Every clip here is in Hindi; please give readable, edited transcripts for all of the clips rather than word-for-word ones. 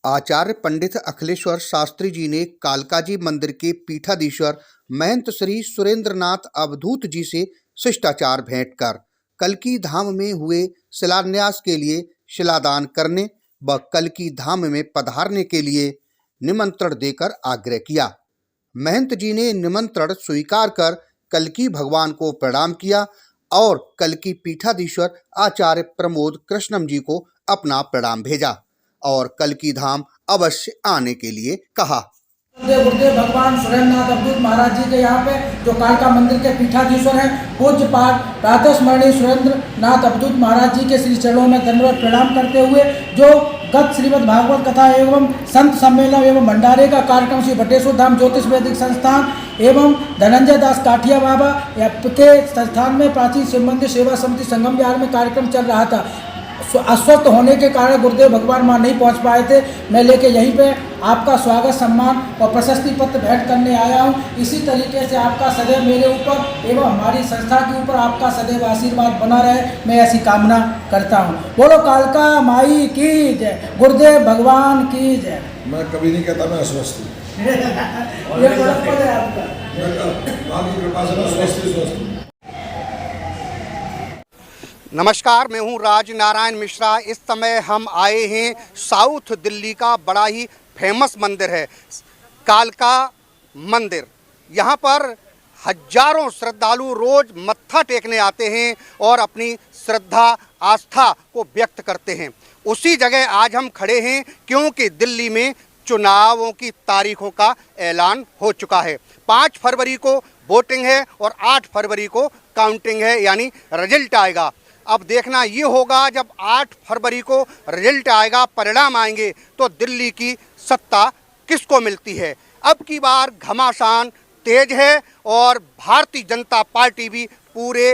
आचार्य पंडित अखिलेश्वर शास्त्री जी ने कालकाजी मंदिर के पीठाधीश्वर महंत श्री सुरेंद्रनाथ अवधूत जी से शिष्टाचार भेंट कर कल्की धाम में हुए शिलान्यास के लिए शिलादान करने व कल्की धाम में पधारने के लिए निमंत्रण देकर आग्रह किया। महंत जी ने निमंत्रण स्वीकार कर कल्की भगवान को प्रणाम किया और कल्की पीठाधीश्वर आचार्य प्रमोद कृष्णम जी को अपना प्रणाम भेजा और कल्की धाम अवश्य आने के लिए कहा। गुरुदेव भगवान सुरेंद्रनाथ अवधूत महाराज जी के यहाँ पे जो कालका मंदिर के पीठाधीश्वर हैं, पूज्य पाठ प्रातस्मरणीय सुरेंद्रनाथ अवधूत महाराज जी के श्री चरणों में दंडवत प्रणाम करते हुए जो गत श्रीमद् भागवत कथा एवं संत सम्मेलन एवं भंडारे का कार्यक्रम श्री बटेश्वर धाम ज्योतिष वैदिक संस्थान एवं धनंजय दास काठिया बाबा के संस्थान में प्राचीन शिव मंदिर सेवा समिति संगम विहार में कार्यक्रम चल रहा था। अस्वस्थ होने के कारण गुरुदेव भगवान वहाँ नहीं पहुँच पाए थे। मैं लेके यहीं पे आपका स्वागत सम्मान और प्रशस्ति पत्र भेंट करने आया हूँ। इसी तरीके से आपका सदैव मेरे ऊपर एवं हमारी संस्था के ऊपर आपका सदैव आशीर्वाद बना रहे, मैं ऐसी कामना करता हूँ। बोलो कालका माई की जय, गुरुदेव भगवान की जय। मैं कभी नहीं कहता मैं अस्वस्थ हूँ। ये पद है आपका। आपकी कृपा से मैं स्वस्थ हूँ। नमस्कार, मैं हूं राज नारायण मिश्रा। इस समय हम आए हैं साउथ दिल्ली का बड़ा ही फेमस मंदिर है कालका मंदिर। यहां पर हजारों श्रद्धालु रोज मत्था टेकने आते हैं और अपनी श्रद्धा आस्था को व्यक्त करते हैं। उसी जगह आज हम खड़े हैं क्योंकि दिल्ली में चुनावों की तारीखों का ऐलान हो चुका है। 5 फरवरी को वोटिंग है और 8 फरवरी को काउंटिंग है, यानी रिजल्ट आएगा। अब देखना ये होगा जब 8 फरवरी को रिजल्ट आएगा, परिणाम आएंगे तो दिल्ली की सत्ता किसको मिलती है। अब की बार घमासान तेज है और भारतीय जनता पार्टी भी पूरे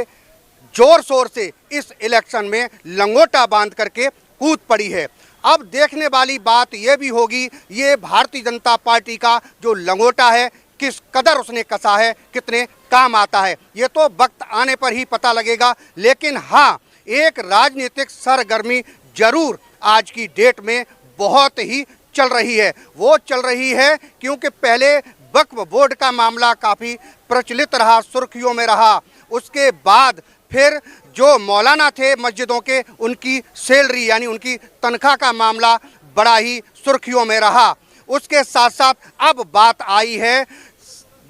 जोर शोर से इस इलेक्शन में लंगोटा बांध करके कूद पड़ी है। अब देखने वाली बात यह भी होगी ये भारतीय जनता पार्टी का जो लंगोटा है किस कदर उसने कसा है, कितने काम आता है, ये तो वक्त आने पर ही पता लगेगा। लेकिन हाँ, एक राजनीतिक सरगर्मी जरूर आज की डेट में बहुत ही चल रही है। वो चल रही है क्योंकि पहले वक्फ बोर्ड का मामला काफ़ी प्रचलित रहा, सुर्खियों में रहा। उसके बाद फिर जो मौलाना थे मस्जिदों के, उनकी सैलरी यानी उनकी तनख्वाह का मामला बड़ा ही सुर्खियों में रहा। उसके साथ साथ अब बात आई है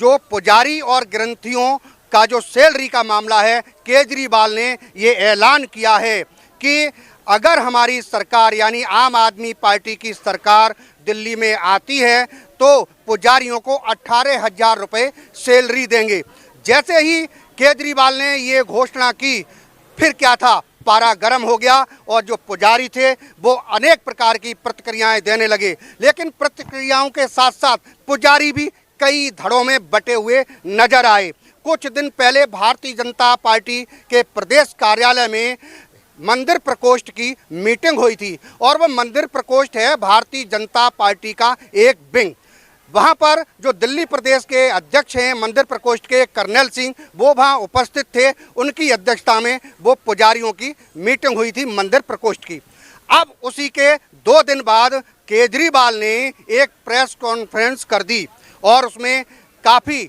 जो पुजारी और ग्रंथियों का जो सैलरी का मामला है। केजरीवाल ने ये ऐलान किया है कि अगर हमारी सरकार यानी आम आदमी पार्टी की सरकार दिल्ली में आती है तो पुजारियों को 18,000 रुपये सैलरी देंगे। जैसे ही केजरीवाल ने ये घोषणा की, फिर क्या था, पारा गर्म हो गया और जो पुजारी थे वो अनेक प्रकार की प्रतिक्रियाएं देने लगे। लेकिन प्रतिक्रियाओं के साथ साथ पुजारी भी कई धड़ों में बटे हुए नजर आए। कुछ दिन पहले भारतीय जनता पार्टी के प्रदेश कार्यालय में मंदिर प्रकोष्ठ की मीटिंग हुई थी और वह मंदिर प्रकोष्ठ है भारतीय जनता पार्टी का एक विंग। वहां पर जो दिल्ली प्रदेश के अध्यक्ष हैं मंदिर प्रकोष्ठ के कर्नल सिंह, वो वहां उपस्थित थे। उनकी अध्यक्षता में वो पुजारियों की मीटिंग हुई थी मंदिर प्रकोष्ठ की। अब उसी के 2 दिन बाद केजरीवाल ने एक प्रेस कॉन्फ्रेंस कर दी और उसमें काफ़ी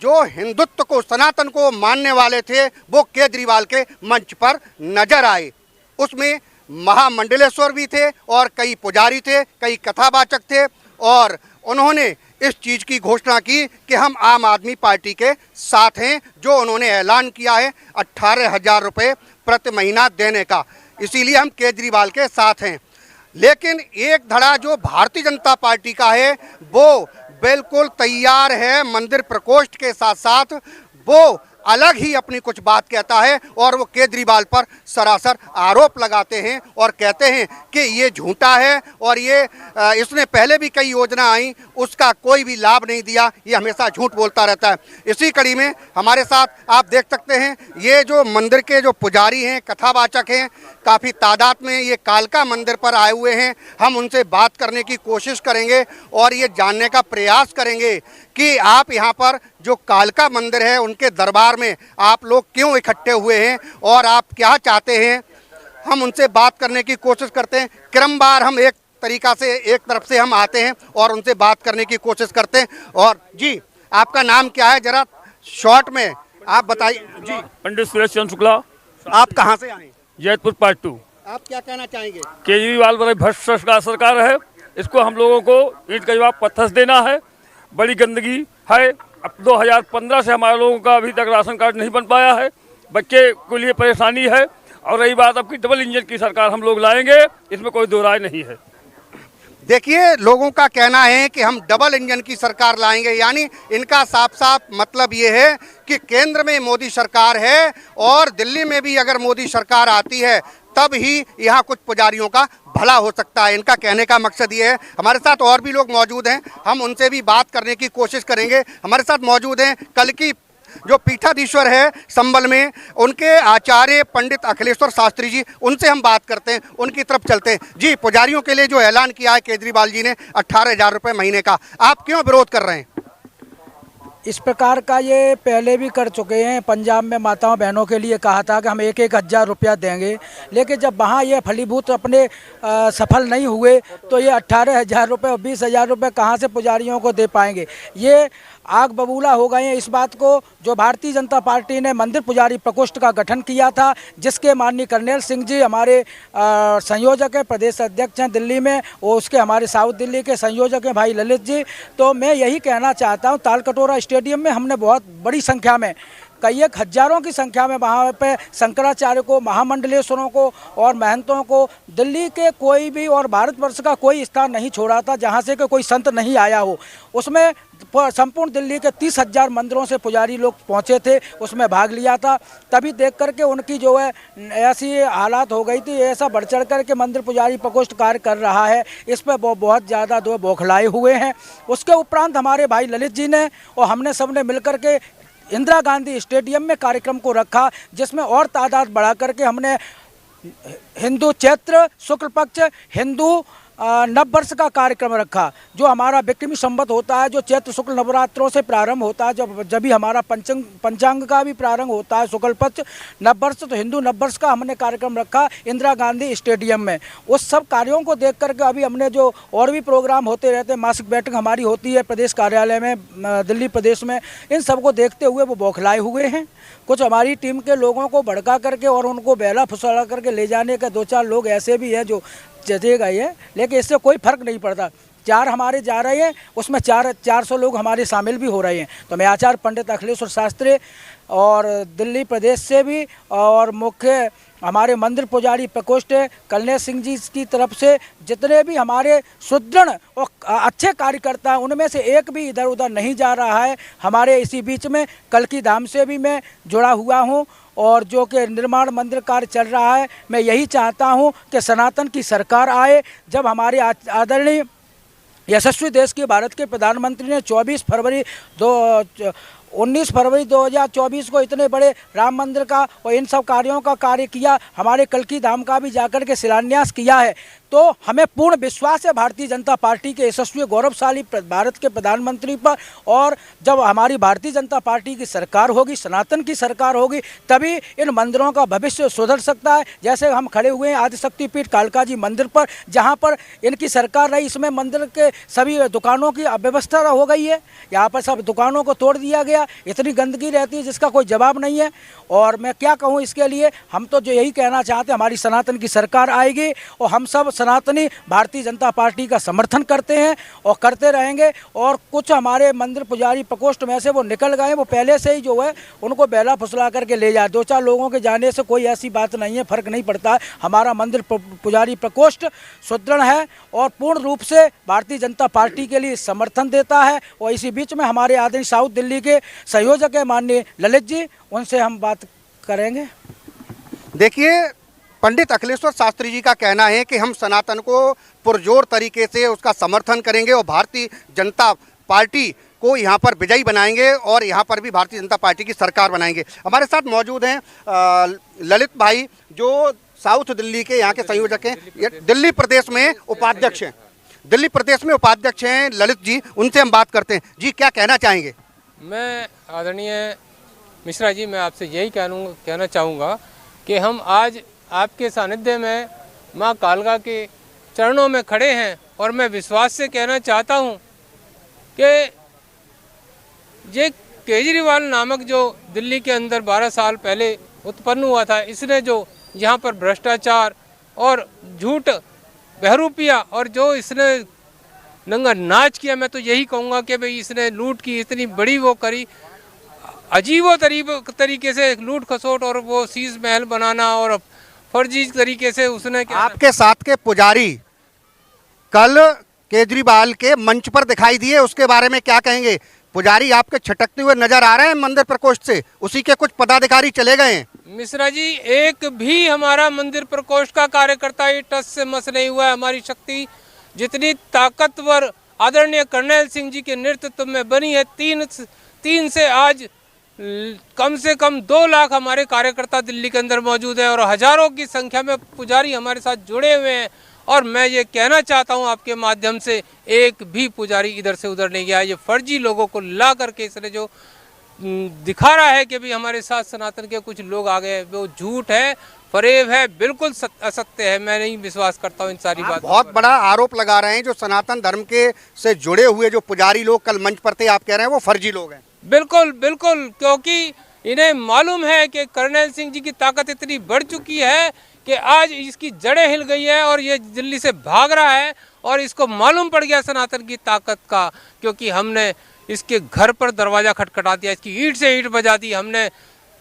जो हिंदुत्व को, सनातन को मानने वाले थे वो केजरीवाल के मंच पर नजर आए। उसमें महामंडलेश्वर भी थे और कई पुजारी थे, कई कथावाचक थे और उन्होंने इस चीज़ की घोषणा की कि हम आम आदमी पार्टी के साथ हैं। जो उन्होंने ऐलान किया है 18,000 रुपये प्रति महीना देने का, इसीलिए हम केजरीवाल के साथ हैं। लेकिन एक धड़ा जो भारतीय जनता पार्टी का है वो बिल्कुल तैयार है मंदिर प्रकोष्ठ के साथ साथ वो अलग ही अपनी कुछ बात कहता है और वो केजरीवाल पर सरासर आरोप लगाते हैं और कहते हैं कि ये झूठा है और ये इसने पहले भी कई योजना आई, उसका कोई भी लाभ नहीं दिया, ये हमेशा झूठ बोलता रहता है। इसी कड़ी में हमारे साथ आप देख सकते हैं ये जो मंदिर के जो पुजारी हैं, कथावाचक हैं, काफ़ी तादाद में ये कालका मंदिर पर आए हुए हैं। हम उनसे बात करने की कोशिश करेंगे और ये जानने का प्रयास करेंगे कि आप यहाँ पर जो कालका मंदिर है उनके दरबार में आप लोग क्यों इकट्ठे हुए हैं और आप क्या चाहते हैं। हम उनसे बात करने की कोशिश करते हैं। क्रमवार हम एक तरीका से एक तरफ से हम आते हैं और उनसे बात करने की कोशिश करते हैं। और जी, आपका नाम क्या है, जरा शॉर्ट में आप बताइए। जी, पंडित सुरेश चंद्र शुक्ला, आप कहाँ से आए? जैतपुर पार्ट 2। आप क्या कहना चाहेंगे? केजरीवाल बड़ी भ्रष्ट सरकार है। इसको हम लोगों को ईंट का जवाब पत्थर से देना है। बड़ी गंदगी है। अब 2015 से हमारे लोगों का अभी तक राशन कार्ड नहीं बन पाया है। बच्चे के लिए परेशानी है। और रही बात अब की डबल इंजन की सरकार हम लोग लाएंगे, इसमें कोई दो राय नहीं है। देखिए, लोगों का कहना है कि हम डबल इंजन की सरकार लाएंगे, यानी इनका साफ साफ मतलब ये है कि केंद्र में मोदी सरकार है और दिल्ली में भी अगर मोदी सरकार आती है तब ही यहाँ कुछ पुजारियों का भला हो सकता है। इनका कहने का मकसद ये है। हमारे साथ और भी लोग मौजूद हैं, हम उनसे भी बात करने की कोशिश करेंगे। हमारे साथ मौजूद हैं कल की जो पीठाधीश्वर है संबल में, उनके आचार्य पंडित अखिलेश्वर शास्त्री जी, उनसे हम बात करते हैं, उनकी तरफ चलते हैं। जी, पुजारियों के लिए जो ऐलान किया है केजरीवाल जी ने 18,000 रुपये महीने का, आप क्यों विरोध कर रहे हैं? इस प्रकार का ये पहले भी कर चुके हैं। पंजाब में माताओं बहनों के लिए कहा था कि हम 1,000 रुपया देंगे, लेकिन जब वहाँ ये फलीभूत अपने सफल नहीं हुए तो ये 18,000 रुपये और 20,000 रुपये कहाँ से पुजारियों को दे पाएंगे। ये आग बबूला हो गए हैं इस बात को। जो भारतीय जनता पार्टी ने मंदिर पुजारी प्रकोष्ठ का गठन किया था, जिसके माननीय कर्नैल सिंह जी हमारे संयोजक हैं, प्रदेश अध्यक्ष हैं दिल्ली में, और उसके हमारे साउथ दिल्ली के संयोजक हैं भाई ललित जी। तो मैं यही कहना चाहता हूँ, तालकटोरा स्टेडियम में हमने बहुत बड़ी संख्या में, कई एक हजारों की संख्या में वहाँ पे शंकराचार्य को, महामंडलेश्वरों को और महंतों को, दिल्ली के कोई भी और भारतवर्ष का कोई स्थान नहीं छोड़ा था जहाँ से कि कोई संत नहीं आया हो। उसमें संपूर्ण दिल्ली के 30,000 मंदिरों से पुजारी लोग पहुँचे थे, उसमें भाग लिया था। तभी देख करके उनकी जो है ऐसी हालात हो गई थी, ऐसा बढ़ चढ़ करके मंदिर पुजारी प्रकोष्ठ कार्य कर रहा है, इस पर बहुत ज़्यादा दो बौखलाए हुए हैं। उसके उपरांत हमारे भाई ललित जी ने और हमने सबने मिल करके इंदिरा गांधी स्टेडियम में कार्यक्रम को रखा, जिसमें और तादाद बढ़ा करके हमने हिंदू चैत्र शुक्ल पक्ष हिंदू नववर्ष का कार्यक्रम रखा, जो हमारा विक्रमी संवत होता है, जो चैत्र शुक्ल नवरात्रों से प्रारंभ होता है, जब भी हमारा पंचांग का भी प्रारंभ होता है शुक्ल पक्ष नववर्ष, तो हिंदू नववर्ष का हमने कार्यक्रम रखा इंदिरा गांधी स्टेडियम में। उस सब कार्यों को देख करके अभी हमने जो और भी प्रोग्राम होते रहते हैं, मासिक बैठक हमारी होती है प्रदेश कार्यालय में दिल्ली प्रदेश में, इन सब को देखते हुए वो बौखलाए हुए हैं। कुछ हमारी टीम के लोगों को भड़का करके और उनको बहला फुसला करके ले जाने के 2-4 लोग ऐसे भी हैं जो जते गए हैं, लेकिन इससे कोई फर्क नहीं पड़ता। 4 हमारे जा रहे हैं, उसमें 400 लोग हमारे शामिल भी हो रहे हैं। तो मैं आचार्य पंडित अखिलेश्वर शास्त्री और दिल्ली प्रदेश से भी और मुख्य हमारे मंदिर पुजारी प्रकोष्ठ कर्नैल सिंह जी की तरफ से जितने भी हमारे सुदृढ़ और अच्छे कार्यकर्ता हैं, उनमें से एक भी इधर उधर नहीं जा रहा है। हमारे इसी बीच में कल्की धाम से भी मैं जुड़ा हुआ हूँ और जो कि निर्माण मंदिर कार्य चल रहा है। मैं यही चाहता हूँ कि सनातन की सरकार आए। जब हमारे आदरणीय यशस्वी देश के भारत के प्रधानमंत्री ने 19 फरवरी 2024 को इतने बड़े राम मंदिर का और इन सब कार्यों का कार्य किया, हमारे कल्की धाम का भी जाकर के शिलान्यास किया है, तो हमें पूर्ण विश्वास है भारतीय जनता पार्टी के यशस्वी गौरवशाली भारत के प्रधानमंत्री पर। और जब हमारी भारतीय जनता पार्टी की सरकार होगी, सनातन की सरकार होगी, तभी इन मंदिरों का भविष्य सुधर सकता है। जैसे हम खड़े हुए हैं आदिशक्तिपीठ कालका जी मंदिर पर, जहाँ पर इनकी सरकार रही, इसमें मंदिर के सभी दुकानों की अव्यवस्था हो गई है। यहाँ पर सब दुकानों को तोड़ दिया गया, इतनी गंदगी रहती है जिसका कोई जवाब नहीं है। और मैं क्या कहूँ इसके लिए, हम तो जो यही कहना चाहते हैं, हमारी सनातन की सरकार आएगी और हम सब सनातनी भारतीय जनता पार्टी का समर्थन करते हैं और करते रहेंगे। और कुछ हमारे मंदिर पुजारी प्रकोष्ठ में से वो निकल गए, वो पहले से ही जो है उनको बहला फुसला करके ले जाए। 2-4 लोगों के जाने से कोई ऐसी बात नहीं है, फर्क नहीं पड़ता है। हमारा मंदिर पुजारी प्रकोष्ठ सुदृढ़ है और पूर्ण रूप से भारतीय जनता पार्टी के लिए समर्थन देता है। और इसी बीच में हमारे आदरणीय साउथ दिल्ली के संयोजक है माननीय ललित जी, उनसे हम बात करेंगे। देखिए, पंडित अखिलेश्वर शास्त्री जी का कहना है कि हम सनातन को पुरजोर तरीके से उसका समर्थन करेंगे और भारतीय जनता पार्टी को यहाँ पर विजयी बनाएंगे और यहाँ पर भी भारतीय जनता पार्टी की सरकार बनाएंगे। हमारे साथ मौजूद हैं ललित भाई, जो साउथ दिल्ली के यहाँ के संयोजक हैं, दिल्ली प्रदेश में उपाध्यक्ष हैं। दिल्ली प्रदेश में उपाध्यक्ष हैं ललित जी, उनसे हम बात करते हैं। जी, क्या कहना चाहेंगे? मैं आदरणीय मिश्रा जी, मैं आपसे यही कहना चाहूँगा कि हम आज आपके सानिध्य में माँ कालका के चरणों में खड़े हैं और मैं विश्वास से कहना चाहता हूं कि ये केजरीवाल नामक जो दिल्ली के अंदर 12 साल पहले उत्पन्न हुआ था, इसने जो यहाँ पर भ्रष्टाचार और झूठ बहरूपिया और जो इसने नंगा नाच किया, मैं तो यही कहूँगा कि भाई इसने लूट की इतनी बड़ी वो करी, अजीबो तरीके से लूट खसोट और वो शीश महल बनाना और फर्जी तरीके से उसने आपके साथ के पुजारी कल केजरीवाल के मंच पर दिखाई दिए, उसके बारे में क्या कहेंगे? पुजारी आपके छटकते हुए नजर आ रहे हैं मंदिर प्रकोष्ठ से, उसी के कुछ पदाधिकारी चले गए हैं। मिश्रा जी, एक भी हमारा मंदिर प्रकोष्ठ का कार्यकर्ता ये टस से मस नहीं हुआ है। हमारी शक्ति जितनी ताकतवर आदरणीय कर्नैल सिंह जी के नेतृत्व में बनी है, तीन से आज कम से कम 2 लाख हमारे कार्यकर्ता दिल्ली के अंदर मौजूद है और हजारों की संख्या में पुजारी हमारे साथ जुड़े हुए हैं। और मैं ये कहना चाहता हूँ आपके माध्यम से, एक भी पुजारी इधर से उधर नहीं गया। ये फर्जी लोगों को ला करके इसने जो दिखा रहा है कि भी हमारे साथ सनातन के कुछ लोग आ गए, वो झूठ है, फरेब है, बिल्कुल असत्य है। मैं नहीं विश्वास करता हूँ इन सारी बात। बहुत बड़ा आरोप लगा रहे हैं जो सनातन धर्म के से जुड़े हुए जो पुजारी लोग कल मंच पर थे, आप कह रहे हैं वो फर्जी लोग हैं। बिल्कुल बिल्कुल, क्योंकि इन्हें मालूम है कि कर्नैल सिंह जी की ताकत इतनी बढ़ चुकी है कि आज इसकी जड़ें हिल गई है और ये दिल्ली से भाग रहा है और इसको मालूम पड़ गया सनातन की ताकत का, क्योंकि हमने इसके घर पर दरवाज़ा खटखटा दिया, इसकी ईंट से ईंट बजा दी। हमने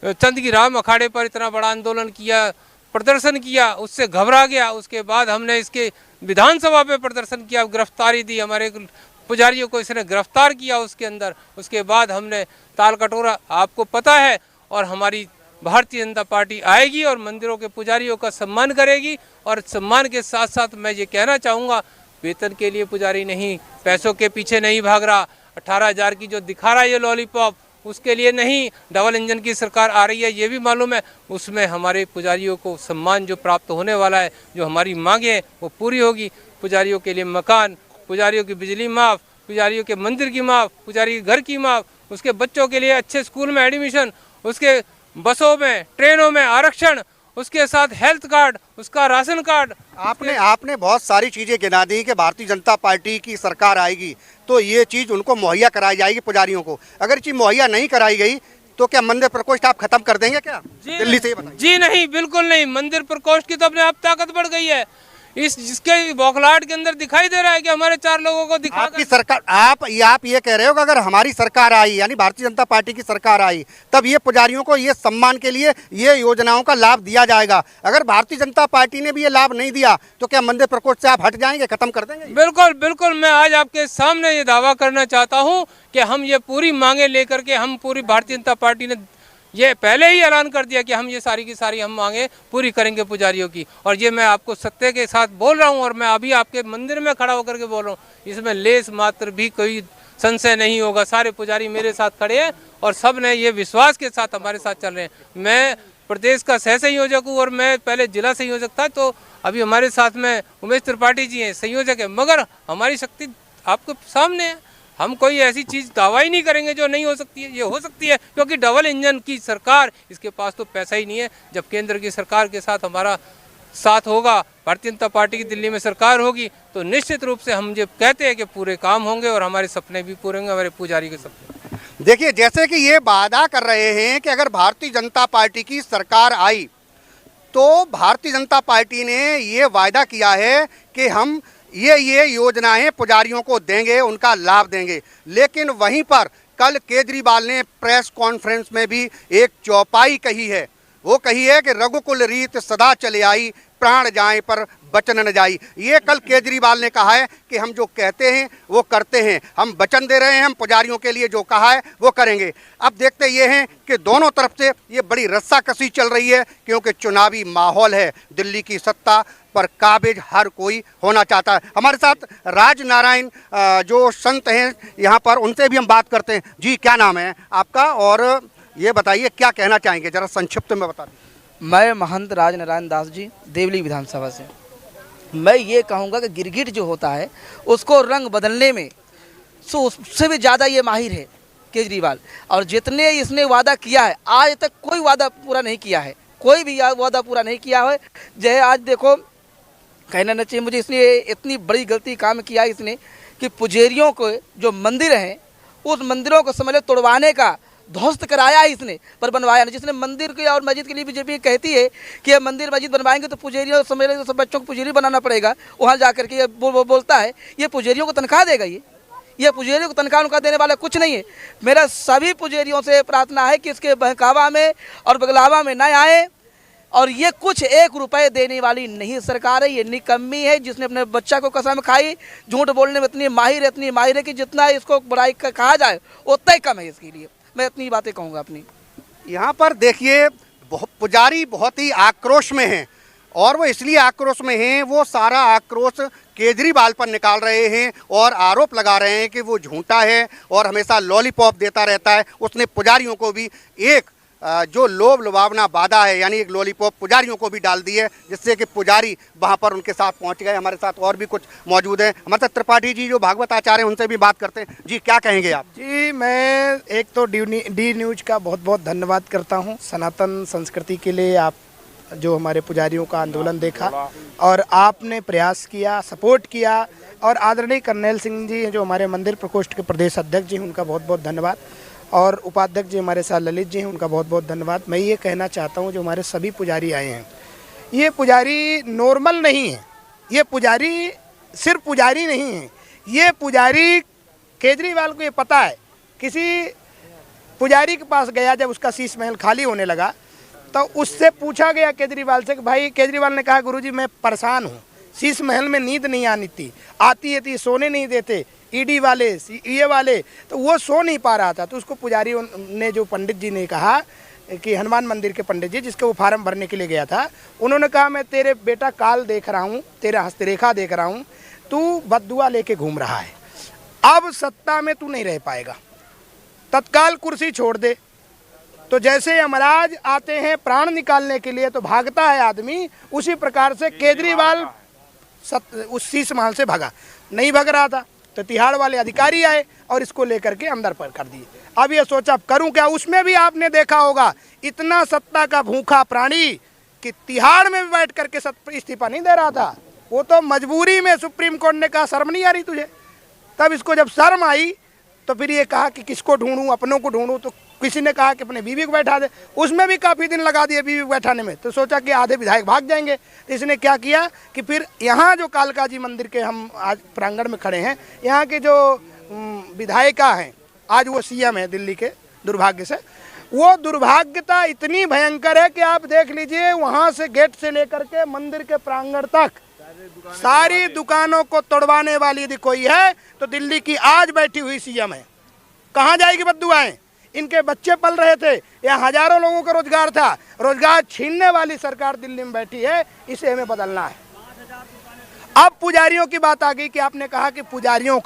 चंद की राम अखाड़े पर इतना बड़ा आंदोलन किया, प्रदर्शन किया, उससे घबरा गया। उसके बाद हमने इसके विधानसभा पे प्रदर्शन किया, गिरफ्तारी दी, हमारे पुजारियों को इसने गिरफ्तार किया उसके अंदर। उसके बाद हमने ताल कटोरा, आपको पता है, और हमारी भारतीय जनता पार्टी आएगी और मंदिरों के पुजारियों का सम्मान करेगी। और सम्मान के साथ साथ मैं ये कहना चाहूँगा, वेतन के लिए पुजारी नहीं, पैसों के पीछे नहीं भाग रहा। 18,000 की जो दिखा रहा है ये लॉलीपॉप, उसके लिए नहीं। डबल इंजन की सरकार आ रही है, ये भी मालूम है, उसमें हमारे पुजारियों को सम्मान जो प्राप्त होने वाला है, जो हमारी मांगे हैं वो पूरी होगी। पुजारियों के लिए मकान, पुजारियों की बिजली माफ़, पुजारियों के मंदिर की माफ़, पुजारी के घर की माफ़, उसके बच्चों के लिए अच्छे स्कूल में एडमिशन, उसके बसों में ट्रेनों में आरक्षण, उसके साथ हेल्थ कार्ड, उसका राशन कार्ड। आपने बहुत सारी चीज़ें गिना दी कि भारतीय जनता पार्टी की सरकार आएगी तो ये चीज़ उनको मुहैया कराई जाएगी पुजारियों को। अगर चीज़ मुहैया नहीं कराई गई तो क्या मंदिर प्रकोष्ठ आप खत्म कर देंगे क्या दिल्ली से? जी नहीं, बिल्कुल नहीं। मंदिर प्रकोष्ठ की तो अपने आप ताकत बढ़ गई है। जिसके बौखलाहट के अंदर दिखाई दे रहा है कि हमारे 4 लोगों को दिखा आपकी सरकार, आप ये कह रहे हो कि अगर हमारी सरकार आई, यानी भारतीय जनता पार्टी की सरकार आई, तब ये पुजारियों को ये सम्मान के लिए ये योजनाओं का लाभ दिया जाएगा। अगर भारतीय जनता पार्टी ने भी ये लाभ नहीं दिया तो क्या मंदिर प्रकोष्ठ से आप हट जाएंगे, खत्म कर देंगे? बिल्कुल बिल्कुल, मैं आज आपके सामने ये दावा करना चाहता हूँ कि हम ये पूरी मांगे लेकर के, हम पूरी भारतीय जनता पार्टी ने ये पहले ही ऐलान कर दिया कि हम ये सारी की सारी हम मांगे पूरी करेंगे पुजारियों की। और ये मैं आपको सत्य के साथ बोल रहा हूँ और मैं अभी आपके मंदिर में खड़ा होकर के बोल रहा हूँ, इसमें लेस मात्र भी कोई संशय नहीं होगा। सारे पुजारी मेरे साथ खड़े हैं और सब ने ये विश्वास के साथ हमारे साथ चल रहे हैं। मैं प्रदेश का सह संयोजक हूँ और मैं पहले जिला संयोजक था, तो अभी हमारे साथ में उमेश त्रिपाठी जी हैं, संयोजक है। मगर हमारी शक्ति आपके सामने है, हम कोई ऐसी चीज़ दावा ही नहीं करेंगे जो नहीं हो सकती है। ये हो सकती है क्योंकि डबल इंजन की सरकार, इसके पास तो पैसा ही नहीं है। जब केंद्र की सरकार के साथ हमारा साथ होगा, भारतीय जनता पार्टी की दिल्ली में सरकार होगी, तो निश्चित रूप से हम ये कहते हैं कि पूरे काम होंगे और हमारे सपने भी पूरे होंगे, हमारे पुजारी के सपने। देखिए, जैसे कि ये वादा कर रहे हैं कि अगर भारतीय जनता पार्टी की सरकार आई तो भारतीय जनता पार्टी ने ये वादा किया है कि हम ये योजनाएं पुजारियों को देंगे, उनका लाभ देंगे। लेकिन वहीं पर कल केजरीवाल ने प्रेस कॉन्फ्रेंस में भी एक चौपाई कही है। वो कही है कि रघुकुल रीत सदा चले आई, प्राण जाए पर वचन न जाई। ये कल केजरीवाल ने कहा है कि हम जो कहते हैं वो करते हैं, हम वचन दे रहे हैं, हम पुजारियों के लिए जो कहा है वो करेंगे। अब देखते ये हैं कि दोनों तरफ से ये बड़ी रस्साकसी चल रही है, क्योंकि चुनावी माहौल है, दिल्ली की सत्ता पर काबिज हर कोई होना चाहता है। हमारे साथ राज नारायण जो संत हैं यहाँ पर, उनसे भी हम बात करते हैं। जी, क्या नाम है आपका और ये बताइए क्या कहना चाहेंगे, जरा संक्षिप्त में बता दीजिए। मैं महंत राज नारायण दास जी, देवली विधानसभा से। मैं ये कहूँगा कि गिरगिट जो होता है उसको रंग बदलने में उससे भी ज़्यादा ये माहिर है केजरीवाल। और जितने इसने वादा किया है, आज तक कोई वादा पूरा नहीं किया है, कोई भी वादा पूरा नहीं किया है। जो है आज देखो कहना नहीं चाहिए मुझे, इसलिए इतनी बड़ी गलती काम किया इसने कि पुजारियों को जो मंदिर हैं उस मंदिरों को समझ लो तोड़वाने का ध्वस्त कराया इसने, पर बनवाया नहीं। जिसने मंदिर के और मस्जिद के लिए बीजेपी कहती है कि ये मंदिर मस्जिद बनवाएंगे तो पुजारियों समझ लो सब बच्चों को पुजारी बनाना पड़ेगा, वहाँ जा करके ये बोलता है ये पुजारियों को तनख्वाह देगा, ये पुजारियों को तनख्वाह उनका देने वाला कुछ नहीं है। मेरा सभी पुजारियों से प्रार्थना है कि इसके बहकावा में और बगलावा में न आए, और ये कुछ 1 रुपए देने वाली नहीं सरकार है, ये निकम्मी है जिसने अपने बच्चा को कसम खाई। झूठ बोलने में इतनी माहिर है कि जितना इसको बुराई का कहा जाए उतना ही कम है इसके लिए। मैं इतनी बातें कहूँगा अपनी। यहाँ पर देखिए पुजारी बहुत ही आक्रोश में हैं, और वो इसलिए आक्रोश में हैं, वो सारा आक्रोश केजरीवाल पर निकाल रहे हैं और आरोप लगा रहे हैं कि वो झूठा है और हमेशा लॉलीपॉप देता रहता है। उसने पुजारियों को भी एक जो लोभ लुभावना वादा है, यानी एक लॉलीपॉप पुजारियों को भी डाल दी है, जिससे कि पुजारी वहाँ पर उनके साथ पहुँच गए। हमारे साथ और भी कुछ मौजूद हैं, हमारे साथ त्रिपाठी जी जो भागवत आचार्य हैं, उनसे भी बात करते हैं। जी क्या कहेंगे आप? जी मैं एक तो डी न्यूज़ का बहुत बहुत धन्यवाद करता हूँ। सनातन संस्कृति के लिए आप जो हमारे पुजारियों का आंदोलन देखा और आपने प्रयास किया, सपोर्ट किया, और आदरणीय कर्नैल सिंह जी जो हमारे मंदिर प्रकोष्ठ के प्रदेश अध्यक्ष जी, उनका बहुत बहुत धन्यवाद, और उपाध्यक्ष जी हमारे साथ ललित जी हैं, उनका बहुत बहुत धन्यवाद। मैं ये कहना चाहता हूँ जो हमारे सभी पुजारी आए हैं, ये पुजारी नॉर्मल नहीं है, ये पुजारी सिर्फ पुजारी नहीं है, ये पुजारी केजरीवाल को ये पता है। किसी पुजारी के पास गया जब उसका शीश महल खाली होने लगा तो उससे पूछा गया केजरीवाल से कि भाई, केजरीवाल ने कहा गुरुजी मैं परेशान हूँ, शीश महल में नींद नहीं आती थी, सोने नहीं देते, ईडी वाले ये वाले, तो वो सो नहीं पा रहा था। तो उसको पुजारी ने जो पंडित जी ने कहा कि हनुमान मंदिर के पंडित जी जिसके वो फार्म भरने के लिए गया था, उन्होंने कहा मैं तेरे बेटा काल देख रहा हूँ, तेरा हस्तरेखा देख रहा हूँ, तू बद्दुआ लेके घूम रहा है, अब सत्ता में तू नहीं रह पाएगा, तत्काल कुर्सी छोड़ दे। तो जैसे यमराज आते हैं प्राण निकालने के लिए तो भागता है आदमी, उसी प्रकार से केजरीवाल उस शीश महल से भागा, नहीं भाग रहा था तो तिहाड़ वाले अधिकारी आए और इसको लेकर के अंदर पर कर दिए। अब ये सोचा करूं क्या, उसमें भी आपने देखा होगा इतना सत्ता का भूखा प्राणी कि तिहाड़ में भी बैठ करके इस्तीफा नहीं दे रहा था, वो तो मजबूरी में सुप्रीम कोर्ट ने कहा शर्म नहीं आ रही तुझे, तब इसको जब शर्म आई तो फिर ये कहा कि किसको ढूंढूं, अपनों को ढूंढूं, तो किसी ने कहा कि अपने बीवी को बैठा दे, उसमें भी काफ़ी दिन लगा दिए बीवी को बैठाने में, तो सोचा कि आधे विधायक भाग जाएंगे। तो इसने क्या किया कि फिर यहाँ जो कालका जी मंदिर के हम आज प्रांगण में खड़े हैं, यहाँ के जो विधायिका हैं, आज वो सीएम है दिल्ली के, दुर्भाग्य से, वो दुर्भाग्यता इतनी भयंकर है कि आप देख लीजिए वहाँ से गेट से लेकर के मंदिर के प्रांगण तक सारी दुकानों को तोड़वाने वाली यदि कोई है तो दिल्ली की आज बैठी हुई सीएम है। कहाँ जाएगी बद्दुआएं? इनके बच्चे पल रहे थे, यहाँ हजारों लोगों का रोजगार था, रोजगार छीनने वाली सरकार दिल्ली में बैठी है, इसे हमें बदलना है। अब पुजारियों की बात आ गई कि आपने कहा कि पुजारियों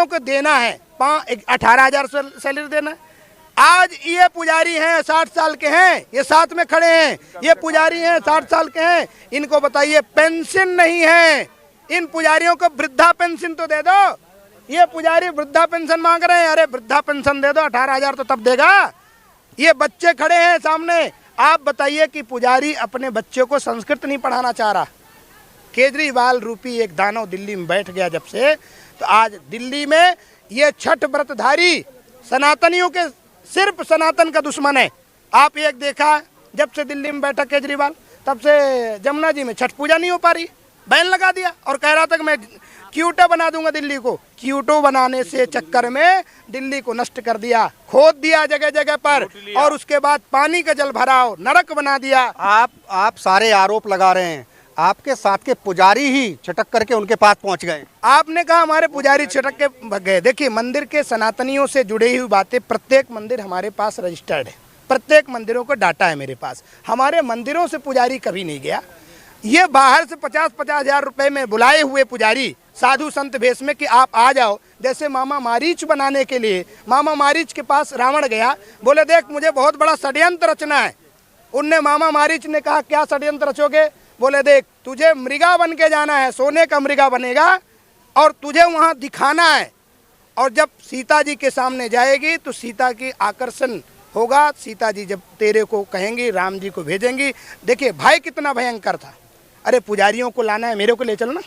को देना है 18,000 सैलरी देना है। आज ये पुजारी हैं 60 साल के हैं, ये साथ में खड़े हैं, ये पुजारी हैं 60 साल के हैं, इनको बताइए पेंशन नहीं है, इन पुजारियों को वृद्धा पेंशन तो दे दो। ये पुजारी वृद्धा पेंशन मांग रहे हैं, अरे वृद्धा पेंशन दे दो, 18,000 तो तब देगा। ये बच्चे खड़े हैं सामने, आप बताइए कि पुजारी अपने बच्चे को संस्कृत नहीं पढ़ाना चाह रहा। केजरीवाल रूपी एक दानव दिल्ली में बैठ गया जब से, तो आज दिल्ली में ये छठ व्रतधारी सनातनियों के सिर्फ सनातन का दुश्मन है। आप एक देखा जब से दिल्ली में बैठा केजरीवाल, तब से जमुना जी में छठ पूजा नहीं हो पा रही, बैन लगा दिया और कह रहा था कि मैं क्यूटो बना दूंगा दिल्ली को। क्यूटो बनाने से चक्कर में दिल्ली को नष्ट कर दिया, खोद दिया जगह जगह पर, और उसके बाद पानी का जल भराव नरक बना दिया। आप सारे आरोप लगा रहे हैं, आपके साथ के पुजारी ही छटक करके उनके पास पहुंच गए। आपने कहा हमारे पुजारी छटक के भग गए। देखिए मंदिर के सनातनियों से जुड़ी हुई बातें, प्रत्येक मंदिर हमारे पास रजिस्टर्ड है, प्रत्येक मंदिरों को डाटा है मेरे पास। हमारे मंदिरों से पुजारी कभी नहीं गया। ये बाहर से 50-50 हज़ार रुपए में बुलाए हुए पुजारी साधु संत भेष में कि आप आ जाओ, जैसे मामा मारीच बनाने के लिए मामा मारीच के पास रावण गया, बोले देख मुझे बहुत बड़ा षड्यंत्र रचना है। उनने मामा मारीच ने कहा क्या षड्यंत्र रचोगे? बोले देख तुझे मृगा बन के जाना है, सोने का मृगा बनेगा और तुझे वहाँ दिखाना है, और जब सीता जी के सामने जाएगी तो सीता की आकर्षण होगा, सीता जी जब तेरे को कहेंगी राम जी को भेजेंगी। देखिए भाई कितना भयंकर था। अरे पुजारियों को लाना है, मेरे को ले चलना।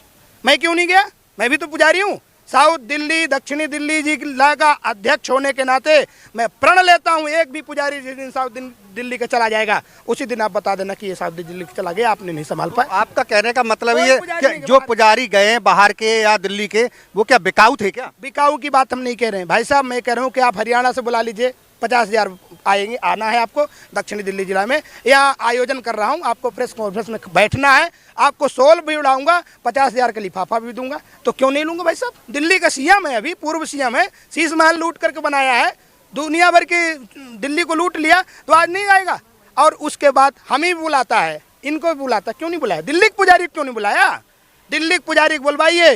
मैं क्यों नहीं गया? मैं भी तो पुजारी हूँ। साउथ दिल्ली, दक्षिणी दिल्ली जिला का अध्यक्ष होने के नाते मैं प्रण लेता हूँ, एक भी पुजारी जिस दिन साउथ दिल्ली का चला जाएगा उसी दिन आप बता देना कि ये साउथ दिल्ली का चला गया, आपने नहीं संभाल पाया। आपका कहने का मतलब ये कि जो पुजारी गए हैं बाहर के या दिल्ली के, वो क्या बिकाऊ थे क्या? बिकाऊ की बात हम नहीं कह रहे हैं भाई साहब, मैं कह रहा हूँ कि आप हरियाणा से बुला लीजिए, 50,000 आएंगे, आना है आपको दक्षिणी दिल्ली जिला में। यहाँ आयोजन कर रहा हूँ, आपको प्रेस कॉन्फ्रेंस में बैठना है, आपको सोल भी उड़ाऊंगा, 50,000 का लिफाफा भी दूंगा, तो क्यों नहीं लूंगा भाई साहब? दिल्ली का सीएम है, अभी पूर्व सीएम है, शीश महल लूट करके बनाया है, दुनिया भर की दिल्ली को लूट लिया, तो आज नहीं आएगा। और उसके बाद हम ही बुलाता है, इनको भी बुलाता, क्यों नहीं बुलाया? दिल्ली के पुजारी क्यों नहीं बुलाया? दिल्ली के पुजारी को बुलवाइए,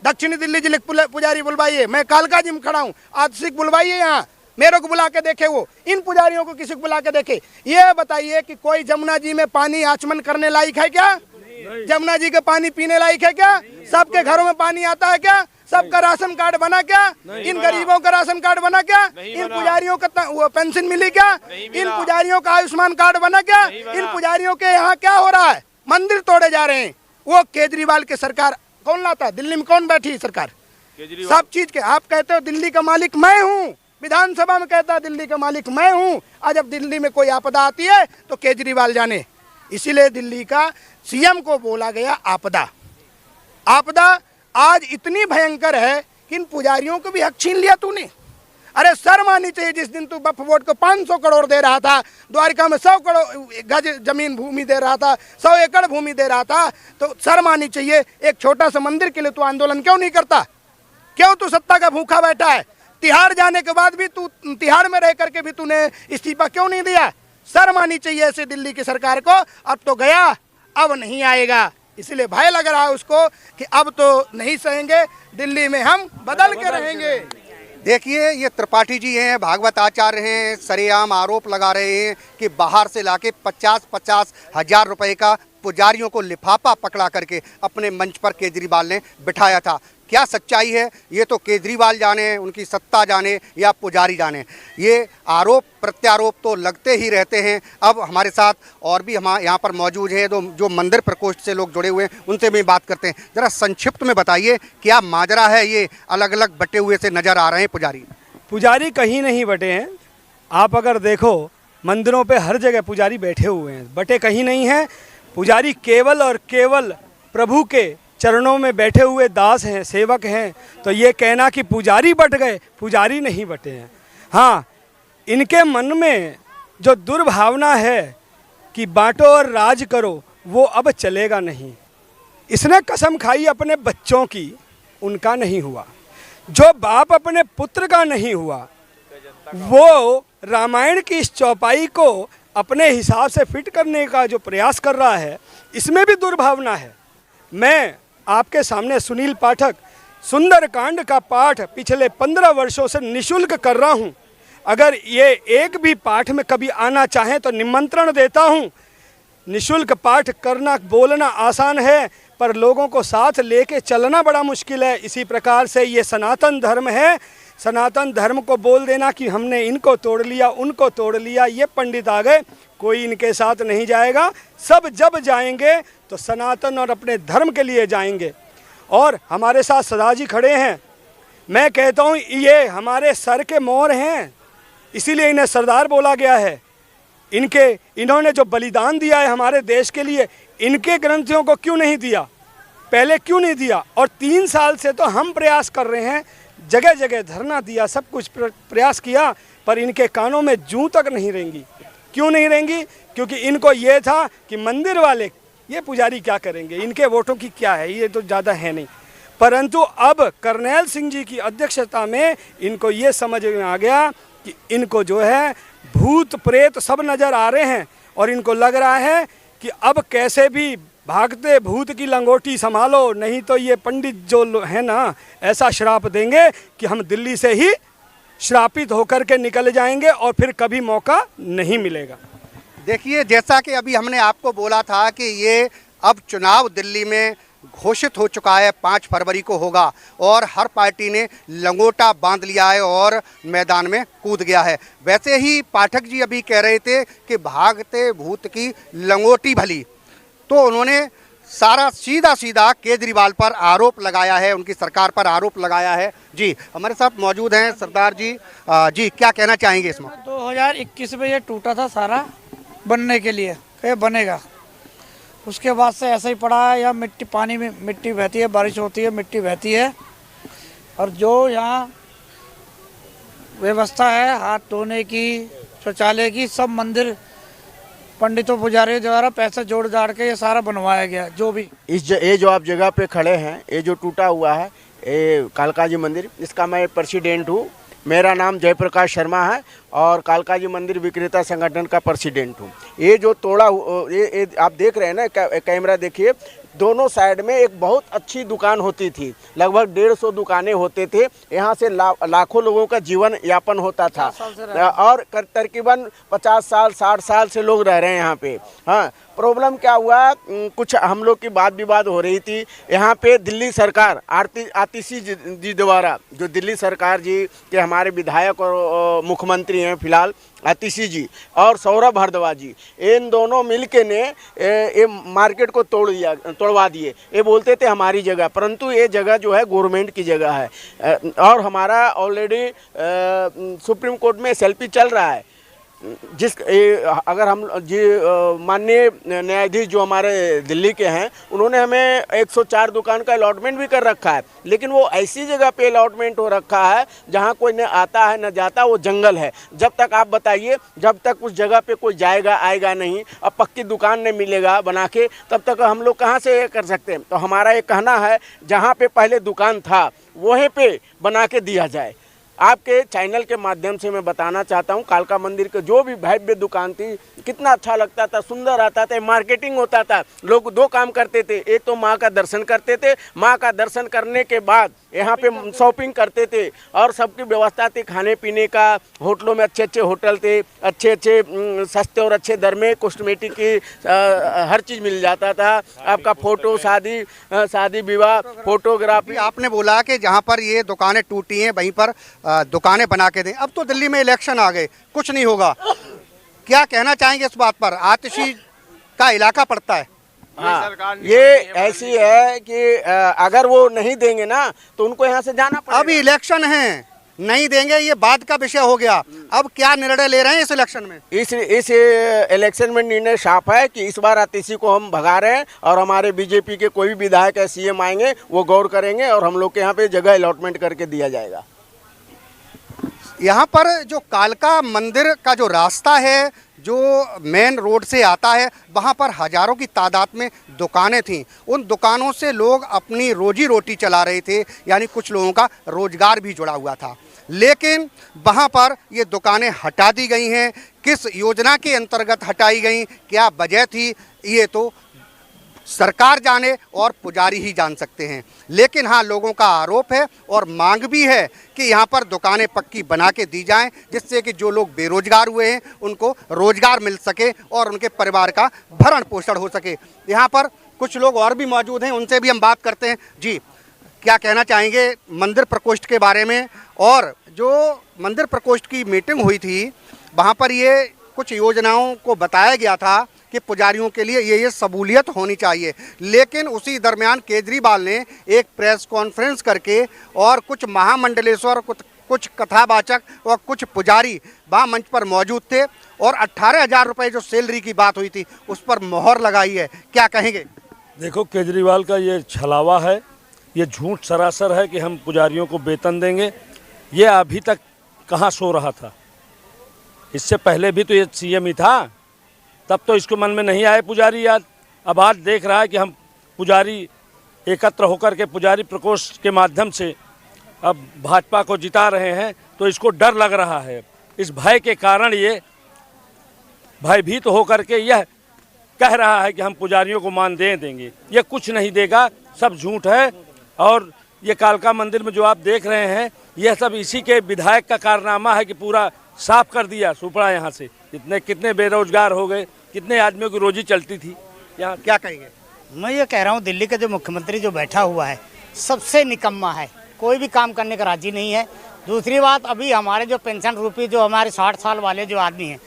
दक्षिणी दिल्ली जिले के पुजारी बुलवाइए, मैं कालका जी में खड़ा हूँ, आतिशिक बुलवाइए, यहाँ मेरे को बुला के देखे, वो इन पुजारियों को किसी को बुला के देखे। ये बताइए कि कोई जमुना जी में पानी आचमन करने लायक है क्या? जमुना जी का पानी पीने लायक है क्या? सबके घरों में पानी आता है क्या? सबका राशन कार्ड बना क्या? इन गरीबों का राशन कार्ड बना क्या? इन पुजारियों का वो पेंशन मिली क्या? इन पुजारियों का आयुष्मान कार्ड बना क्या? इन पुजारियों के यहाँ क्या हो रहा है? मंदिर तोड़े जा रहे हैं। वो केजरीवाल की सरकार कौन लाता है? दिल्ली में कौन बैठी सरकार? सब चीज के आप कहते हो दिल्ली का मालिक मैं हूँ, विधानसभा में कहता है दिल्ली का मालिक मैं हूँ, आज जब दिल्ली में कोई आपदा आती है तो केजरीवाल जाने। इसीलिए दिल्ली का सीएम को बोला गया आपदा। आपदा आज इतनी भयंकर है कि इन पुजारियों को भी हक छीन लिया तूने। अरे शर्म आनी चाहिए, जिस दिन तू वक्फ बोर्ड को 500 करोड़ दे रहा था, द्वारिका में 100 करोड़ गज जमीन भूमि दे रहा था, 100 एकड़ भूमि दे रहा था, तो शर्म आनी चाहिए। एक छोटा सा मंदिर के लिए तू आंदोलन क्यों नहीं करता? क्यों तू सत्ता का भूखा बैठा है? तिहाड़ जाने के बाद भी तू तिहाड़ में रह करके भी तूने इस्तीफा क्यों नहीं दिया? शर्म आनी चाहिए ऐसे दिल्ली की सरकार को। अब तो गया, अब नहीं आएगा, इसलिए भय लग रहा है उसको कि अब तो नहीं सहेंगे, दिल्ली में हम बदल के रहेंगे। देखिए, ये त्रिपाठी जी हैं, भागवत आचार्य हैं, सरेआम आरोप लगा रहे हैं कि बाहर से लाके 50-50 हज़ार रुपए का पुजारियों को लिफाफा पकड़ा करके अपने मंच पर केजरीवाल ने बिठाया था। क्या सच्चाई है ये तो केजरीवाल जाने, उनकी सत्ता जाने या पुजारी जाने। ये आरोप प्रत्यारोप तो लगते ही रहते हैं। अब हमारे साथ और भी हम यहाँ पर मौजूद हैं, जो मंदिर प्रकोष्ठ से लोग जुड़े हुए हैं, उनसे भी बात करते हैं। ज़रा संक्षिप्त में बताइए क्या माजरा है, ये अलग अलग बटे हुए से नज़र आ रहे हैं पुजारी? पुजारी कहीं नहीं बटे हैं। आप अगर देखो मंदिरों पे हर जगह पुजारी बैठे हुए हैं, बटे कहीं नहीं हैं। पुजारी केवल और केवल प्रभु के चरणों में बैठे हुए दास हैं, सेवक हैं। तो ये कहना कि पुजारी बट गए, पुजारी नहीं बटे हैं। हाँ, इनके मन में जो दुर्भावना है कि बांटो और राज करो, वो अब चलेगा नहीं। इसने कसम खाई अपने बच्चों की, उनका नहीं हुआ। जो बाप अपने पुत्र का नहीं हुआ, वो रामायण की इस चौपाई को अपने हिसाब से फिट करने का जो प्रयास कर रहा है, इसमें भी दुर्भावना है। मैं आपके सामने सुनील पाठक सुंदरकांड का पाठ पिछले 15 वर्षों से निःशुल्क कर रहा हूं। अगर ये एक भी पाठ में कभी आना चाहें तो निमंत्रण देता हूं। निःशुल्क पाठ करना, बोलना आसान है, पर लोगों को साथ लेके चलना बड़ा मुश्किल है। इसी प्रकार से ये सनातन धर्म है। सनातन धर्म को बोल देना कि हमने इनको तोड़ लिया, उनको तोड़ लिया, ये पंडित आ गए, कोई इनके साथ नहीं जाएगा। सब जब जाएंगे तो सनातन और अपने धर्म के लिए जाएंगे। और हमारे साथ सदाजी खड़े हैं। मैं कहता हूँ ये हमारे सर के मोर हैं, इसीलिए इन्हें सरदार बोला गया है। इन्होंने जो बलिदान दिया है हमारे देश के लिए, इनके ग्रंथियों को क्यों नहीं दिया, पहले क्यों नहीं दिया? और 3 साल से तो हम प्रयास कर रहे हैं, जगह जगह धरना दिया, सब कुछ प्रयास किया, पर इनके कानों में जूं तक नहीं रहेंगी। क्यों नहीं रहेंगी? क्योंकि इनको ये था कि मंदिर वाले, ये पुजारी क्या करेंगे, इनके वोटों की क्या है, ये तो ज़्यादा है नहीं। परंतु अब करनैल सिंह जी की अध्यक्षता में इनको ये समझ में आ गया कि इनको जो है भूत प्रेत सब नज़र आ रहे हैं, और इनको लग रहा है कि अब कैसे भी भागते भूत की लंगोटी संभालो, नहीं तो ये पंडित जो है ना, ऐसा श्राप देंगे कि हम दिल्ली से ही श्रापित होकर के निकल जाएंगे और फिर कभी मौका नहीं मिलेगा। देखिए, जैसा कि अभी हमने आपको बोला था कि ये अब चुनाव दिल्ली में घोषित हो चुका है, 5 फरवरी को होगा, और हर पार्टी ने लंगोटा बांध लिया है और मैदान में कूद गया है। वैसे ही पाठक जी अभी कह रहे थे कि भागते भूत की लंगोटी भली, तो उन्होंने सारा सीधा सीधा केजरीवाल पर आरोप लगाया है, उनकी सरकार पर आरोप लगाया है। जी हमारे साथ मौजूद हैं सरदार जी। जी क्या कहना चाहेंगे इसमें? 2021 में ये टूटा था सारा बनने के लिए, ये बनेगा, उसके बाद से ऐसा ही पड़ा है। यहाँ मिट्टी, पानी में मिट्टी बहती है, बारिश होती है मिट्टी बहती है, और जो यहाँ व्यवस्था है हाथ धोने की, शौचालय की, सब मंदिर पंडितों पुजारियों द्वारा पैसा जोड़ जाड़ के ये सारा बनवाया गया। जो भी ये जो आप जगह पे खड़े हैं, ये जो टूटा हुआ है ये कालका जी मंदिर, इसका मैं प्रेसिडेंट हूँ। मेरा नाम जयप्रकाश शर्मा है और कालका जी मंदिर विक्रेता संगठन का प्रेसिडेंट हूँ। ये जो तोड़ा ये आप देख रहे हैं ना, कैमरा देखिए, दोनों साइड में एक बहुत अच्छी दुकान होती थी, लगभग 150 दुकानें होते थे। यहाँ से लाखों लोगों का जीवन यापन होता था और तकरीबन 50 साल 60 साल से लोग रह रहे हैं यहाँ पे। हाँ, प्रॉब्लम क्या हुआ, कुछ हम लोग की बात विवाद हो रही थी यहाँ पे। दिल्ली सरकार आतिशी जी द्वारा, जो दिल्ली सरकार जी के हमारे विधायक और मुख्यमंत्री हैं फिलहाल, आतिशी जी और सौरभ भारद्वाज जी, इन दोनों मिलके ने ये मार्केट को तोड़वा दिए। ये बोलते थे हमारी जगह, परंतु ये जगह जो है गवर्नमेंट की जगह है और हमारा ऑलरेडी सुप्रीम कोर्ट में SLP चल रहा है। अगर हम जी माननीय न्यायाधीश जो हमारे दिल्ली के हैं, उन्होंने हमें 104 दुकान का अलॉटमेंट भी कर रखा है, लेकिन वो ऐसी जगह पे अलॉटमेंट हो रखा है जहाँ कोई न आता है न जाता, वो जंगल है। जब तक आप बताइए, जब तक उस जगह पे कोई जाएगा आएगा नहीं, अब पक्की दुकान नहीं मिलेगा बना के, तब तक हम लोग कहाँ से कर सकते हैं। तो हमारा ये कहना है, जहाँ पे पहले दुकान था वहीं पे बना के दिया जाए। आपके चैनल के माध्यम से मैं बताना चाहता हूँ, कालका मंदिर के जो भी भव्य दुकान थी, कितना अच्छा लगता था, सुंदर आता था, मार्केटिंग होता था। लोग दो काम करते थे, एक तो माँ का दर्शन करते थे, माँ का दर्शन करने के बाद यहाँ पे शॉपिंग करते थे और सबकी व्यवस्था थी खाने पीने का। होटलों में अच्छे अच्छे होटल थे, अच्छे अच्छे सस्ते और अच्छे दर में कॉस्मेटिक की हर चीज़ मिल जाता था। आपका फोटो, शादी विवाह, फोटोग्राफी। आपने बोला कि जहाँ पर ये दुकानें टूटी हैं वहीं पर दुकानें बना के दें। अब तो दिल्ली में इलेक्शन आ गए, कुछ नहीं होगा, क्या कहना चाहेंगे इस बात पर? आतिशी का इलाका पड़ता है। हाँ, ये ऐसी है कि अगर वो नहीं देंगे ना तो उनको यहाँ से जाना पड़ेगा। अभी इलेक्शन है, नहीं देंगे, ये बाद का विषय हो गया। अब क्या निर्णय ले रहे हैं इस इलेक्शन में? इस इलेक्शन में निर्णय साफ है कि इस बार आतिशी को हम भगा रहे हैं और हमारे बीजेपी के कोई भी विधायक या CM आएंगे, वो गौर करेंगे और हम लोग के यहाँ पे जगह अलॉटमेंट करके दिया जाएगा। यहाँ पर जो कालका मंदिर का जो रास्ता है, जो मेन रोड से आता है, वहाँ पर हज़ारों की तादाद में दुकानें थीं। उन दुकानों से लोग अपनी रोजी रोटी चला रहे थे, यानी कुछ लोगों का रोजगार भी जुड़ा हुआ था। लेकिन वहाँ पर ये दुकानें हटा दी गई हैं। किस योजना के अंतर्गत हटाई गई, क्या वजह थी, ये तो सरकार जाने और पुजारी ही जान सकते हैं। लेकिन हाँ, लोगों का आरोप है और मांग भी है कि यहाँ पर दुकानें पक्की बना के दी जाएं, जिससे कि जो लोग बेरोजगार हुए हैं उनको रोजगार मिल सके और उनके परिवार का भरण पोषण हो सके। यहाँ पर कुछ लोग और भी मौजूद हैं, उनसे भी हम बात करते हैं। जी क्या कहना चाहेंगे मंदिर प्रकोष्ठ के बारे में? और जो मंदिर प्रकोष्ठ की मीटिंग हुई थी, वहाँ पर ये कुछ योजनाओं को बताया गया था कि पुजारियों के लिए ये सहूलियत होनी चाहिए, लेकिन उसी दरमियान केजरीवाल ने एक प्रेस कॉन्फ्रेंस करके और कुछ महामंडलेश्वर, कुछ कथावाचक और कुछ पुजारी वहाँ मंच पर मौजूद थे और 18,000 रुपये जो सैलरी की बात हुई थी उस पर मोहर लगाई है। क्या कहेंगे? देखो, केजरीवाल का ये छलावा है, ये झूठ सरासर है कि हम पुजारियों को वेतन देंगे। ये अभी तक कहाँ सो रहा था? इससे पहले भी तो ये CM ही था, तब तो इसको मन में नहीं आए पुजारी याद। अब आज देख रहा है कि हम पुजारी एकत्र होकर के पुजारी प्रकोष्ठ के माध्यम से अब भाजपा को जिता रहे हैं, तो इसको डर लग रहा है। इस भय के कारण ये भयभीत होकर के यह कह रहा है कि हम पुजारियों को मान देंगे। ये कुछ नहीं देगा, सब झूठ है। और ये कालका मंदिर में जो आप देख रहे हैं, यह सब इसी के विधायक का कारनामा है कि पूरा साफ कर दिया सुपड़ा यहाँ से। कितने बेरोजगार हो गए, कितने आदमियों की रोजी चलती थी यहाँ। क्या कहेंगे? मैं ये कह रहा हूँ, दिल्ली का जो मुख्यमंत्री जो बैठा हुआ है सबसे निकम्मा है, कोई भी काम करने का राजी नहीं है। दूसरी बात, अभी हमारे जो पेंशन रूपी जो हमारे 60 साल वाले जो आदमी हैं,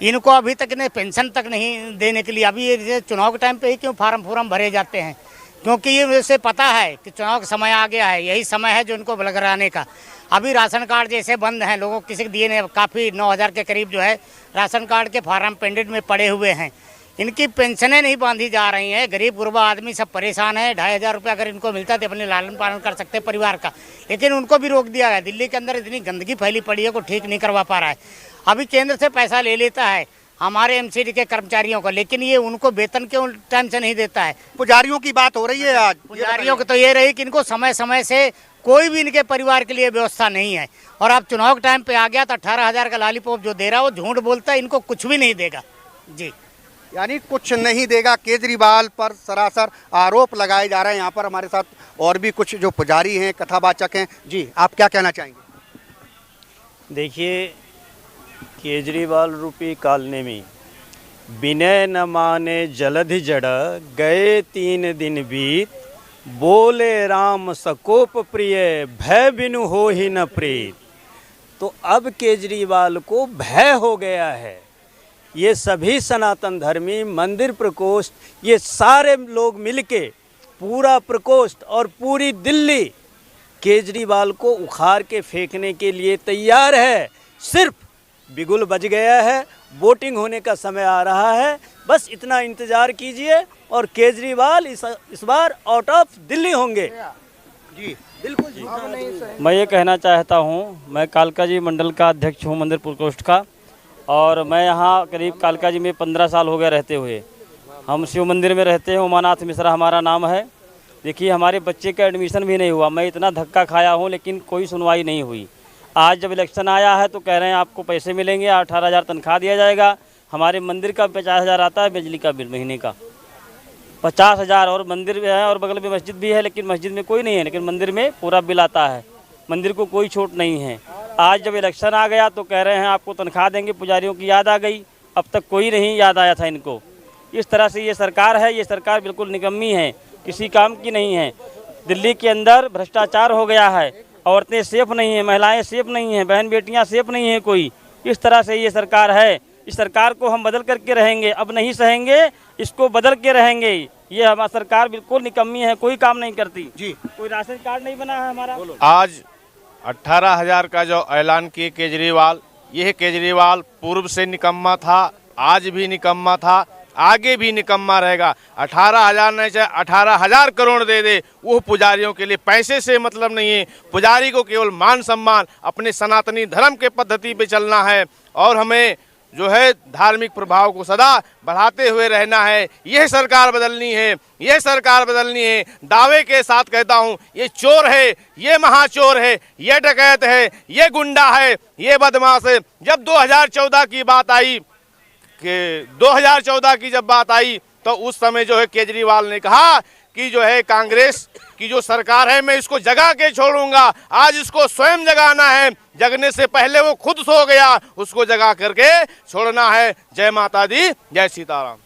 इनको अभी तक इन्हें पेंशन तक नहीं देने के लिए, अभी ये चुनाव के टाइम पे ही क्यों फार्म भरे जाते हैं, क्योंकि ये मुझे पता है कि चुनाव का समय आ गया है, यही समय है जो इनको बलगराने का। अभी राशन कार्ड जैसे बंद हैं, लोगों को किसी को दिए नहीं, काफ़ी 9,000 के करीब जो है राशन कार्ड के फार्म पेंडिंग में पड़े हुए हैं। इनकी पेंशनें नहीं बांधी जा रही हैं, गरीब गुरबा आदमी सब परेशान है। 2,500 रुपये अगर इनको मिलता तो अपने लालन पालन कर सकते परिवार का, लेकिन उनको भी रोक दिया है। दिल्ली के अंदर इतनी गंदगी फैली पड़ी है, को ठीक नहीं करवा पा रहा है। अभी केंद्र से पैसा ले लेता है हमारे एमसीडी के कर्मचारियों को, लेकिन ये उनको वेतन क्यों टाइम से नहीं देता है। पुजारियों की बात हो रही है आज, पुजारियों की तो ये रही कि इनको समय समय से कोई भी इनके परिवार के लिए व्यवस्था नहीं है। और अब चुनाव के टाइम पे आ गया तो 18,000 का लॉलीपॉप जो दे रहा है वो झूठ बोलता है, इनको कुछ भी नहीं देगा जी। यानी कुछ नहीं देगा, केजरीवाल पर सरासर आरोप लगाए जा रहे हैं। यहाँ पर हमारे साथ और भी कुछ जो पुजारी हैं, कथावाचक हैं। जी, आप क्या कहना चाहेंगे? देखिए, केजरीवाल रूपी कॉलोनी में विनय न माने जलधि जड़, गए 3 दिन बीत, बोले राम सकोप प्रिय, भय बिनु हो ही न प्रीत। तो अब केजरीवाल को भय हो गया है। ये सभी सनातन धर्मी, मंदिर प्रकोष्ठ, ये सारे लोग मिलके पूरा प्रकोष्ठ और पूरी दिल्ली केजरीवाल को उखाड़ के फेंकने के लिए तैयार है। सिर्फ बिगुल बज गया है, वोटिंग होने का समय आ रहा है, बस इतना इंतज़ार कीजिए और केजरीवाल इस बार आउट ऑफ दिल्ली होंगे। जी बिल्कुल जी। मैं ये कहना चाहता हूँ, मैं कालका जी मंडल का अध्यक्ष हूँ मंदिर प्रकोष्ठ का, और मैं यहाँ करीब कालका जी में 15 साल हो गए रहते हुए। हम शिव मंदिर में रहते हैं, उमानाथ मिश्रा हमारा नाम है। देखिए, हमारे बच्चे का एडमिशन भी नहीं हुआ, मैं इतना धक्का खाया हूँ लेकिन कोई सुनवाई नहीं हुई। आज जब इलेक्शन आया है तो कह रहे हैं आपको पैसे मिलेंगे, 18,000 तनख्वाह दिया जाएगा। हमारे मंदिर का 50,000 आता है, बिजली का बिल महीने का 50,000, और मंदिर भी है और बगल में मस्जिद भी है, लेकिन मस्जिद में कोई नहीं है, लेकिन मंदिर में पूरा बिल आता है। मंदिर को कोई छूट नहीं है। आज जब इलेक्शन आ गया तो कह रहे हैं आपको तनख्वाह देंगे। पुजारियों की याद आ गई, अब तक कोई नहीं याद आया था इनको। इस तरह से ये सरकार है, ये सरकार बिल्कुल निकम्मी है, किसी काम की नहीं है। दिल्ली के अंदर भ्रष्टाचार हो गया है, औरतें सेफ नहीं हैं, महिलाएं सेफ नहीं हैं, बहन बेटियां सेफ नहीं हैं कोई। इस तरह से ये सरकार है। इस सरकार को हम बदल करके रहेंगे, अब नहीं सहेंगे, इसको बदल के रहेंगे। ये हमारी सरकार बिल्कुल निकम्मी है, कोई काम नहीं करती जी। कोई राशन कार्ड नहीं बना है हमारा। आज 18,000 का जो ऐलान किए केजरीवाल, यह केजरीवाल पूर्व से निकम्मा था, आज भी निकम्मा था, आगे भी निकम्मा रहेगा। 18,000 नहीं चाहे 18,000 करोड़ दे दे, वो पुजारियों के लिए पैसे से मतलब नहीं है। पुजारी को केवल मान सम्मान, अपने सनातनी धर्म के पद्धति पे चलना है और हमें जो है धार्मिक प्रभाव को सदा बढ़ाते हुए रहना है। यह सरकार बदलनी है, यह सरकार बदलनी है। दावे के साथ कहता हूँ, ये चोर है, ये महाचोर है, ये डकैत है, ये गुंडा है, ये बदमाश है। जब 2014 की बात आई, कि 2014 की जब बात आई तो उस समय जो है केजरीवाल ने कहा कि जो है कांग्रेस की जो सरकार है मैं इसको जगा के छोड़ूंगा। आज इसको स्वयं जगाना है, जगने से पहले वो खुद सो गया, उसको जगा करके छोड़ना है। जय माता दी, जय सीताराम।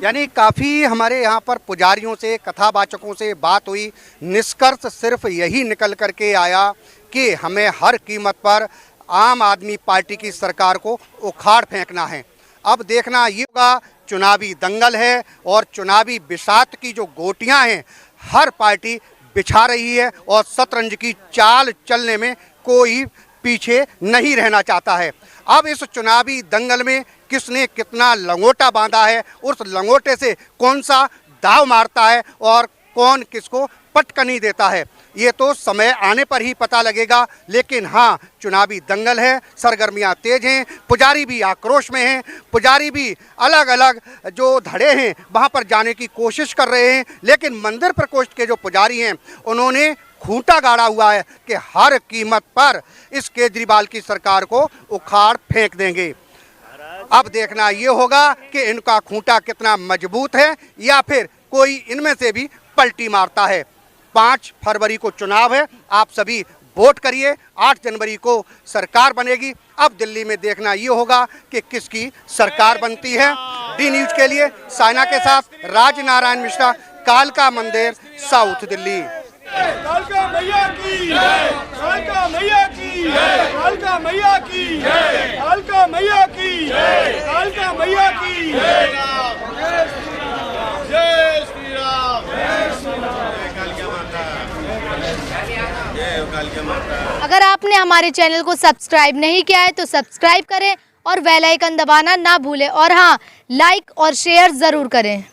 यानी काफ़ी हमारे यहाँ पर पुजारियों से, कथावाचकों से बात हुई। निष्कर्ष सिर्फ यही निकल करके आया कि हमें हर कीमत पर आम आदमी पार्टी की सरकार को उखाड़ फेंकना है। अब देखना ये होगा, चुनावी दंगल है और चुनावी बिसात की जो गोटियां हैं हर पार्टी बिछा रही है, और शतरंज की चाल चलने में कोई पीछे नहीं रहना चाहता है। अब इस चुनावी दंगल में किसने कितना लंगोटा बांधा है, उस लंगोटे से कौन सा दाव मारता है और कौन किसको पटकनी देता है, ये तो समय आने पर ही पता लगेगा। लेकिन हाँ, चुनावी दंगल है, सरगर्मियाँ तेज हैं, पुजारी भी आक्रोश में हैं, पुजारी भी अलग अलग जो धड़े हैं वहाँ पर जाने की कोशिश कर रहे हैं। लेकिन मंदिर प्रकोष्ठ के जो पुजारी हैं उन्होंने खूंटा गाड़ा हुआ है कि हर कीमत पर इस केजरीवाल की सरकार को उखाड़ फेंक देंगे। अब देखना ये होगा कि इनका खूंटा कितना मजबूत है या फिर कोई इनमें से भी पलटी मारता है। 5 फरवरी को चुनाव है, आप सभी वोट करिए। 8 जनवरी को सरकार बनेगी। अब दिल्ली में देखना ये होगा कि किसकी सरकार बनती है। डी न्यूज के लिए साइना के साथ राज नारायण मिश्रा, कालका मंदिर, साउथ दिल्ली। कालका मैया की जय, कालका मैया की जय, कालका मैया की जय, कालका मैया की जय। कालिका मैया की जय श्री राम अगर आपने हमारे चैनल को सब्सक्राइब नहीं किया है तो सब्सक्राइब करें और बेल आइकन दबाना ना भूलें और हाँ, लाइक और शेयर ज़रूर करें।